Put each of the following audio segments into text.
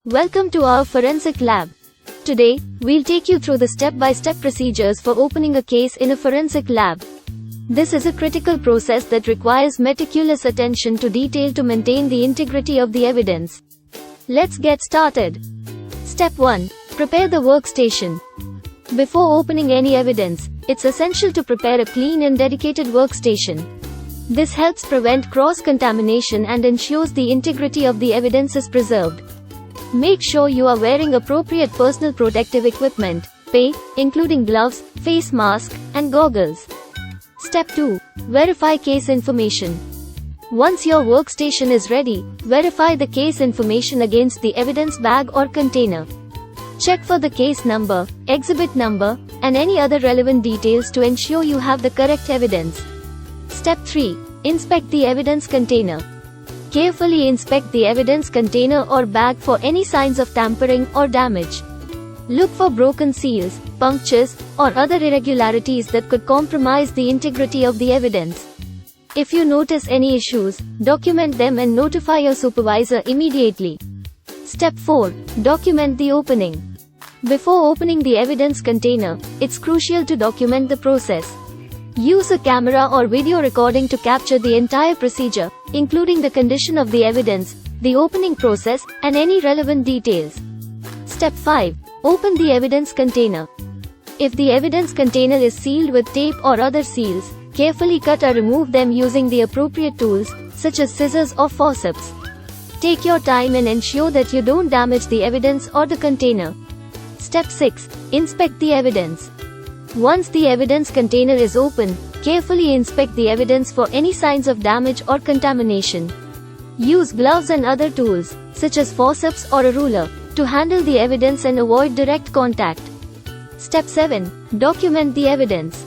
Welcome to our forensic lab. Today, we'll take you through the step-by-step procedures for opening a case in a forensic lab. This is a critical process that requires meticulous attention to detail to maintain the integrity of the evidence. Let's get started. Step 1. Prepare the workstation. Before opening any evidence, it's essential to prepare a clean and dedicated workstation. This helps prevent cross-contamination and ensures the integrity of the evidence is preserved. Make sure you are wearing appropriate personal protective equipment, including gloves, face mask, and goggles. Step 2. Verify case information. Once your workstation is ready, verify the case information against the evidence bag or container. Check for the case number, exhibit number, and any other relevant details to ensure you have the correct evidence. Step 3. Inspect the evidence container. Carefully inspect the evidence container or bag for any signs of tampering or damage. Look for broken seals, punctures, or other irregularities that could compromise the integrity of the evidence. If you notice any issues, document them and notify your supervisor immediately. Step 4. Document the opening. Before opening the evidence container, it's crucial to document the process. Use a camera or video recording to capture the entire procedure, including the condition of the evidence, the opening process, and any relevant details. Step 5. Open the evidence container. If the evidence container is sealed with tape or other seals, carefully cut or remove them using the appropriate tools, such as scissors or forceps. Take your time and ensure that you don't damage the evidence or the container. Step 6. Inspect the evidence. Once the evidence container is open, carefully inspect the evidence for any signs of damage or contamination. Use gloves and other tools, such as forceps or a ruler, to handle the evidence and avoid direct contact. Step 7. Document the evidence.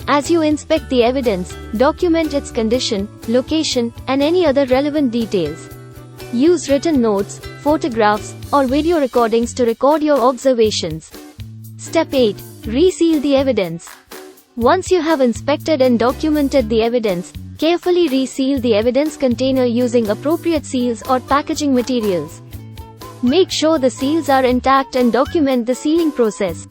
As you inspect the evidence, document its condition, location, and any other relevant details. Use written notes, photographs, or video recordings to record your observations. Step 8. Reseal the evidence. Once you have inspected and documented the evidence, carefully reseal the evidence container using appropriate seals or packaging materials. Make sure the seals are intact and document the sealing process.